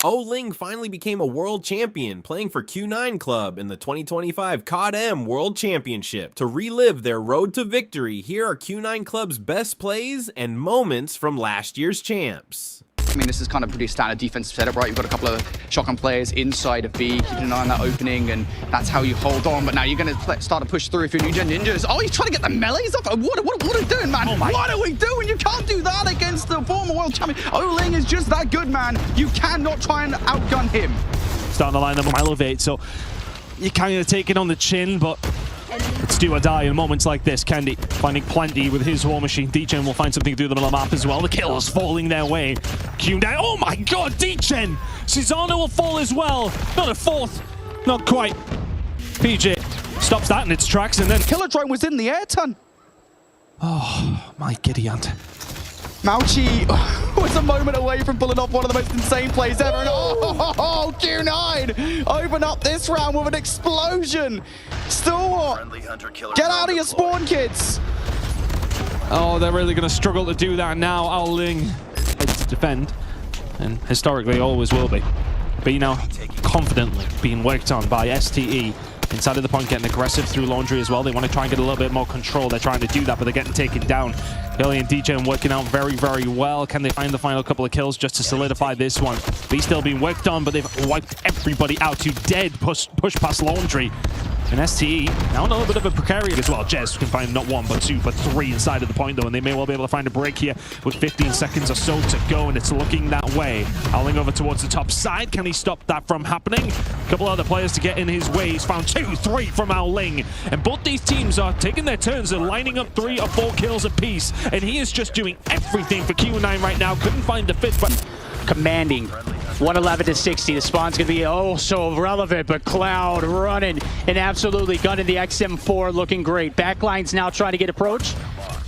Ouling finally became a world champion, playing for Q9 Club in the 2025 CODM World Championship. To relive their road to victory, here are Q9 Club's best plays and moments from last year's champs. I mean, this is kind of pretty standard defensive setup, right? You've got a couple of shotgun players inside of B, keeping an eye on that opening, and that's how you hold on. But now you're going to start to push through if you're Newgen Ninjas. Oh, he's trying to get the melees off. What are we doing, man? What are we doing? You can't do that against the former world champion. Ouling is just that good, man. You cannot try and outgun him. Starting to line them up, elevate, so you kind of take it on the chin, but it's do or die in moments like this. Candy finding plenty with his war machine. Dchen will find something through the middle of the map as well. The kills falling their way. Q9, oh my god, Dchen! Cesano will fall as well. Not a fourth, not quite. PJ stops that in its tracks, and then Killer drone was in the air ton. Oh my giddy aunt. Maoqi was a moment away from pulling off one of the most insane plays ever. And oh, Q9 open up this round with an explosion. Stalwart, get out of your spawn, kids. Oh, they're really going to struggle to do that now. Ouling to defend, and historically always will be. But now confidently being worked on by STE. Inside of the point, getting aggressive through laundry as well. They want to try and get a little bit more control. They're trying to do that, but they're getting taken down. Kelly and Dchen working out very, very well. Can they find the final couple of kills just to solidify this one? He's still being worked on, but they've wiped everybody out to dead push past laundry. And STE now in a little bit of a precarious as well. Jez can find not one, but two, but three inside of the point though, and they may well be able to find a break here with 15 seconds or so to go, and it's looking that way. Ouling over towards the top side. Can he stop that from happening? A couple other players to get in his way. He's found 2, 3 from Ouling, and both these teams are taking their turns and lining up 3 or 4 kills apiece, and he is just doing everything for Q9 right now. Couldn't find the fifth, but commanding 111 to 60. The spawn's gonna be oh so relevant, but Cloud running and absolutely gunning the XM4, looking great. Backline's now trying to get approach.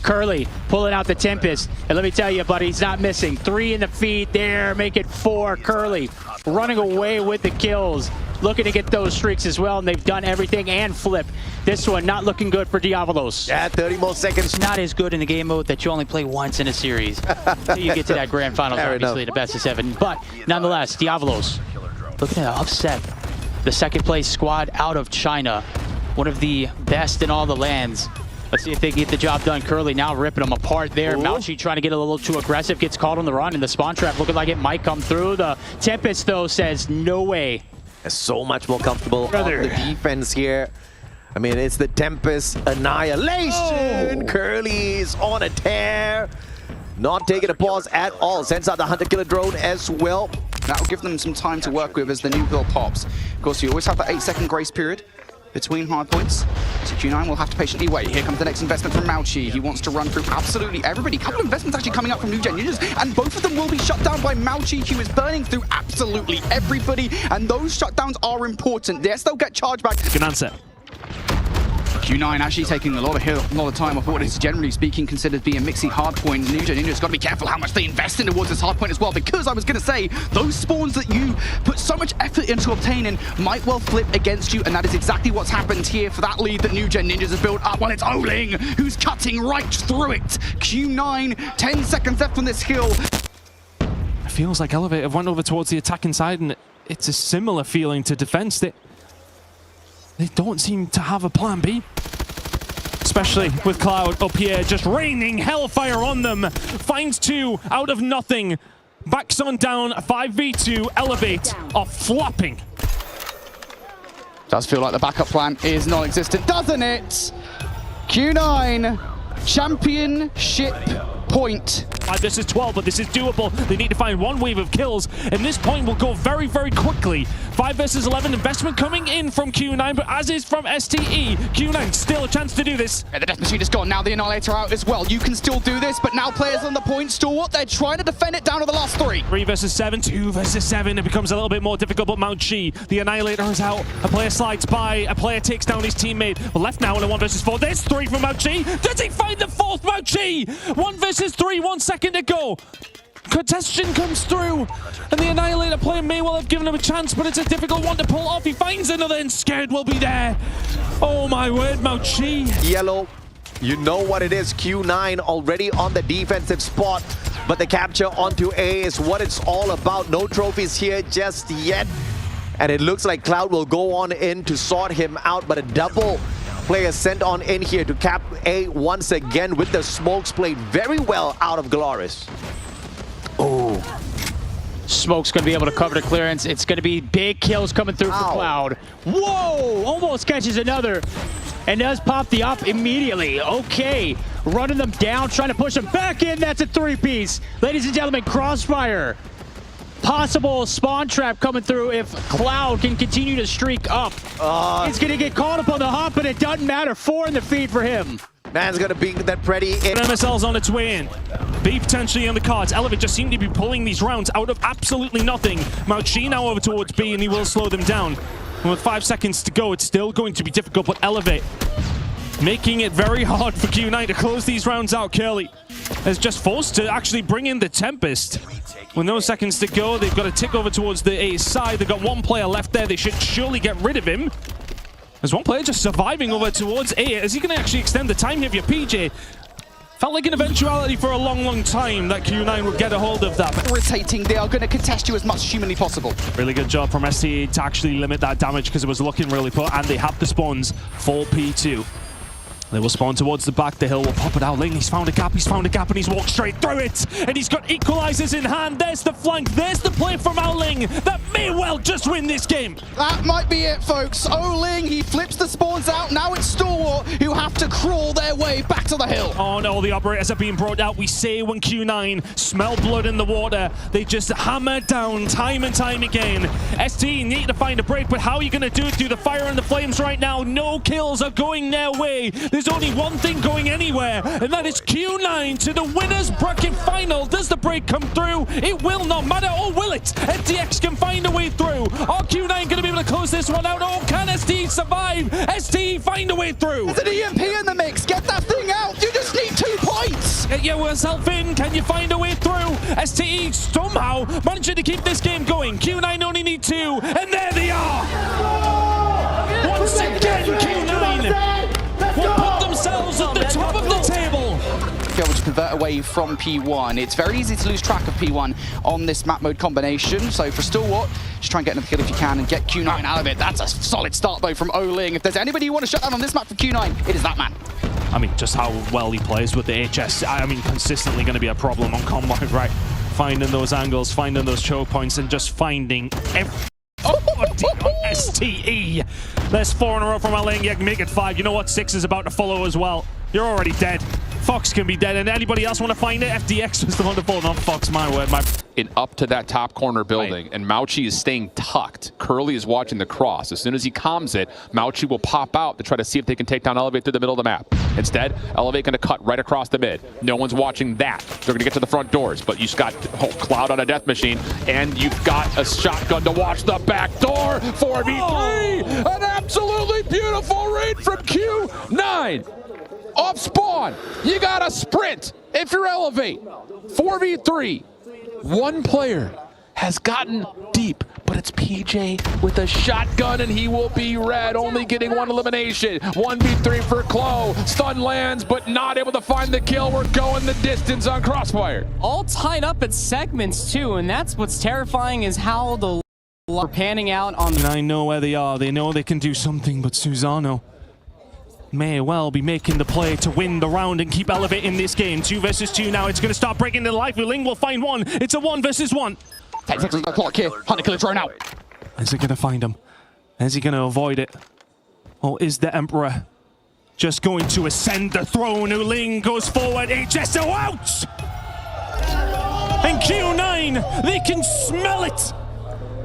Curly pulling out the Tempest, and let me tell you, buddy, he's not missing. 3 in the feed there, make it 4. Curly running away with the kills, looking to get those streaks as well, and they've done everything and flip. This one not looking good for Diabolos. Yeah, 30 more seconds. Not as good in the game mode that you only play once in a series. Until you get to that grand finals, obviously, the best of 7. But nonetheless, Diabolos looking to upset the second place squad out of China. One of the best in all the lands. Let's see if they get the job done. Curly now ripping them apart there. Maoqi trying to get a little too aggressive, gets caught on the run, and the spawn trap looking like it might come through. The Tempest, though, says no way. So much more comfortable on the defense here. I mean, it's the Tempest Annihilation. Curly is on a tear. Not taking a pause at all. Sends out the hunter-killer drone as well. That'll give them some time to work with as the new build pops. Of course, you always have that 8-second grace period between hard points. So Q9 will have to patiently wait. Here comes the next investment from Maoqi. He wants to run through absolutely everybody. A couple of investments actually coming up from Newgen Ninjas, and both of them will be shut down by Maoqi, who is burning through absolutely everybody, and those shutdowns are important. Yes, they'll get charged back. good answer. Q9 actually taking a lot of time off what is generally speaking considered to be a mixy hard point. Newgen Ninja's got to be careful how much they invest in towards this hard point as well, because I was going to say, those spawns that you put so much effort into obtaining might well flip against you, and that is exactly what's happened here for that lead that Newgen Ninjas has built up. Well, it's Ouling who's cutting right through it. Q9, 10 seconds left on this hill. It feels like Elevator went over towards the attacking side, and it's a similar feeling to defense. They don't seem to have a plan B. Especially with Cloud up here, just raining hellfire on them. Finds 2 out of nothing. Backs on down, 5v2, Elevate are flopping. Does feel like the backup plan is non-existent, doesn't it? Q9, championship point. This is 12, but this is doable. They need to find one wave of kills, and this point will go very, very quickly. 5 versus 11 investment coming in from Q9, but as is from STE. Q9 still a chance to do this. Yeah, the Death Machine is gone. Now the Annihilator out as well. You can still do this, but now players on the point stalwart. They're trying to defend it down to the last 3. 3 versus 7, 2 versus 7. It becomes a little bit more difficult, but Maoqi, the Annihilator is out. A player slides by, a player takes down his teammate. We're left now in a 1 versus 4. There's 3 from Maoqi. Does he find the 4th Maoqi? 1 versus 3, 1 second to go. Contestation comes through, and the Annihilator player may well have given him a chance, but it's a difficult one to pull off. He finds another, and Scared will be there. Oh my word, Maoqi. Yellow, you know what it is. Q9 already on the defensive spot. but the capture onto A is what it's all about. No trophies here just yet. And it looks like Cloud will go on in to sort him out, but a double player sent on in here to cap A once again with the smokes played very well out of Glorious. Oh. Smoke's going to be able to cover the clearance. It's going to be big kills coming through for Cloud. Whoa! Almost catches another. And does pop the up immediately. Okay. Running them down, trying to push them back in. That's a three-piece. Ladies and gentlemen, Crossfire. Possible spawn trap coming through if Cloud can continue to streak up. He's going to get caught up on the hop, but it doesn't matter. 4 in the feed for him. Man's going to be that pretty. MSL's on its way in. B potentially on the cards. Elevate just seem to be pulling these rounds out of absolutely nothing. Maoqi now over towards B, and he will slow them down. And with 5 seconds to go, it's still going to be difficult, but Elevate making it very hard for Q9 to close these rounds out. Curly is just forced to actually bring in the Tempest. With no seconds to go, they've got to tick over towards the A side. They've got 1 player left there. They should surely get rid of him. There's 1 player just surviving over towards A. Is he going to actually extend the time here for your PJ? Felt like an eventuality for a long, long time that Q9 would get a hold of that. Irritating, they are going to contest you as much as humanly possible. Really good job from STA to actually limit that damage because it was looking really poor, and they have the spawns for P2. They will spawn towards the back. The hill will pop it out. Ouling, he's found a gap, and he's walked straight through it. And he's got equalizers in hand. There's the flank. There's the play from Ouling that may well just win this game. That might be it, folks. Ouling, he flips the spawns out. Now it's Stalwart who have to crawl their way back to the hill. Oh no, the operators are being brought out. We say when Q9 smell blood in the water, they just hammer down time and time again. ST need to find a break, but how are you going to do it through the fire and the flames right now? No kills are going their way. There's only one thing going anywhere, and that is Q9 to the winners bracket final. Does the break come through? It will not matter, or will it? FTX can find a way through. Are Q9 going to be able to close this one out, or can ST survive? ST find a way through. There's an EMP in the mix. Get that thing out. You just need 2 points. Get yourself in. Can you find a way through? STE somehow managing to keep this game going. Q9 only need 2, and there they are. Once again, Q9 will put themselves at the top of the table. Be able to convert away from P1. It's very easy to lose track of P1 on this map mode combination. So for Stalwart, just try and get another kill if you can and get Q9 out of it. That's a solid start though from Ouling. If there's anybody you want to shut down on this map for Q9, it is that man. I mean, just how well he plays with the HS. I mean, consistently going to be a problem on combat, right? Finding those angles, finding those choke points, and just finding every on STE. There's 4 in a row from Ouling. You can make it 5. You know what? 6 is about to follow as well. You're already dead. Fox can be dead, and anybody else want to find it? FDX was the one to fall. Not Fox, my word. And up to that top corner building, and Maoqi is staying tucked. Curly is watching the cross. As soon as he calms it, Maoqi will pop out to try to see if they can take down Elevate through the middle of the map. Instead, Elevate going to cut right across the mid. No one's watching that. They're going to get to the front doors, but you've got Cloud on a death machine, and you've got a shotgun to watch the back door. 4v3, an absolutely beautiful raid from Q9. Off spawn, you gotta sprint if you're Elevate. 4v3, 1 player has gotten deep, but it's PJ with a shotgun, and he will be red, only getting 1 elimination. 1v3 for Clo. Stun lands, but not able to find the kill. We're going the distance on Crossfire. All tied up at segments too, and that's what's terrifying is how the are panning out on. And I know where they are. They know they can do something, but Susano may well be making the play to win the round and keep Elevate in this game. 2 versus 2 now. It's going to start breaking the life. Ouling will find 1. It's a 1 versus 1. 10 seconds on the clock here. Hunter killer thrown out. Is he going to find him? Is he going to avoid it? Or is the Emperor just going to ascend the throne? Ouling goes forward. HSO out! And Q9, they can smell it.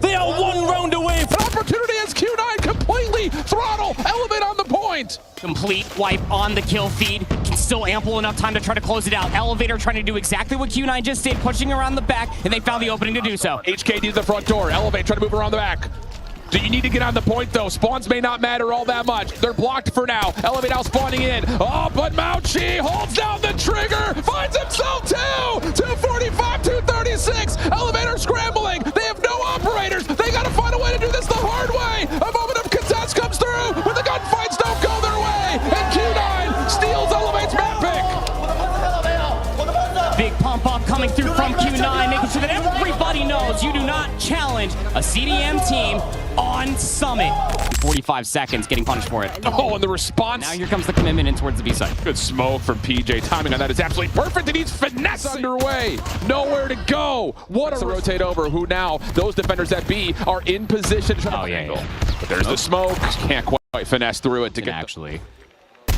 They are 1 round away from Opportunity as Q9 completely throttle Elevate on the point. Complete wipe on the kill feed. Can still ample enough time to try to close it out. Elevator trying to do exactly what Q9 just did, pushing around the back, and they found the opening to do so. HKD to the front door. Elevate trying to move around the back. Do you need to get on the point though? Spawns may not matter all that much. They're blocked for now. Elevate now spawning in. Oh, but Maoqi holds down the trigger. Finds himself 2. 245, 236. Elevator scrambling. They have no operators. They got to find a way to do this the hard way. A moment of contest comes through, but the gunfights don't go their way. And Q9 steals Elevate's map pick. Big pump bump up coming through from Q9, making sure that everybody knows you do not challenge a CDM team on Summit. 45 seconds, getting punished for it. Oh, and the response. Now here comes the commitment in towards the B side. Good smoke from PJ. Timing on that is absolutely perfect, and he's finesse underway. Nowhere to go. What a rotate over. Who now? Those defenders at B are in position to try to angle. But there's the smoke. Can't quite finesse through it to get actually.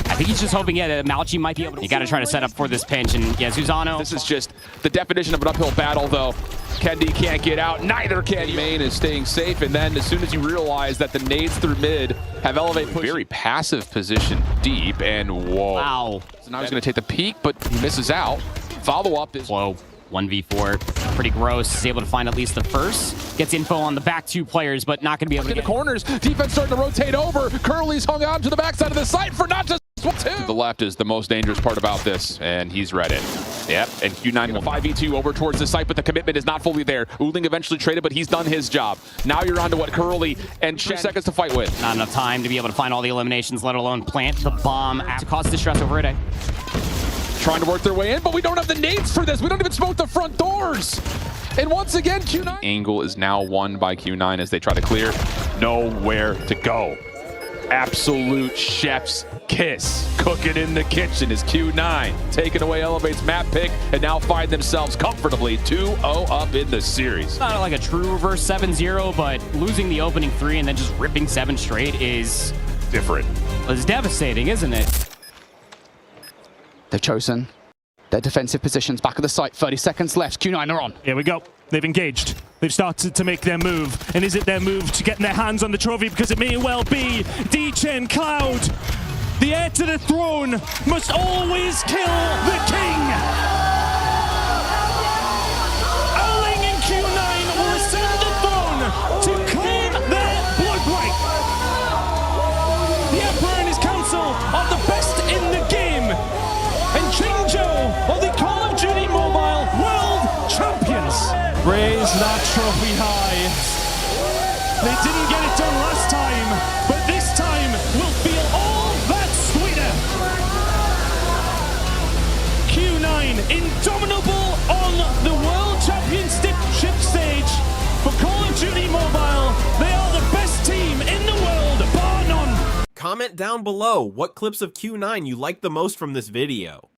I think he's just hoping, that Maoqi might be able to. You got to try to set up for this pinch, and yeah, Zuzano. This is just the definition of an uphill battle, though. Kendi can't get out. Neither can Main is staying safe, and then as soon as you realize that the nades through mid have Elevate pushed. Very passive position deep, and whoa. Wow. So now he's going to take the peek, but he misses out. Follow-up is... Whoa. 1v4, pretty gross. Is able to find at least the first. Gets info on the back two players, but not going to be able to in get the corners. Defense starting to rotate over. Curly's hung on to the backside of the site for not just one, two. To the left is the most dangerous part about this, and he's read it. Yep, and Q9 will 5v2 over towards the site, but the commitment is not fully there. Ouling eventually traded, but he's done his job. Now you're on to what Curly and 3 seconds to fight with. Not enough time to be able to find all the eliminations, let alone plant the bomb to cause distress over it. Trying to work their way in, but we don't have the nades for this. We don't even smoke the front doors. And once again, Q9. Angle is now won by Q9 as they try to clear. Nowhere to go. Absolute chef's kiss. Cooking in the kitchen is Q9. Taking away Elevate's map pick and now find themselves comfortably 2-0 up in the series. Not like a true reverse 7-0, but losing the opening 3 and then just ripping 7 straight is different. It's devastating, isn't it? They've chosen their defensive positions back at the site. 30 seconds left. Q9 are on. Here we go. They've engaged. They've started to make their move. And is it their move to get their hands on the trophy? Because it may well be Dchen Cloud. The heir to the throne must always kill the king. Ouling and Q9 will ascend the throne to claim their blood right. The Emperor and his council are the best in the game. And Chingzhou are the Call of Duty Mobile World Champions. Raise that trophy high. They didn't get it done last time, but this time will feel all that sweeter. Q9 indomitable on the World Championship stage. For Call of Duty Mobile, they are the best team in the world, bar none. Comment down below what clips of Q9 you liked the most from this video.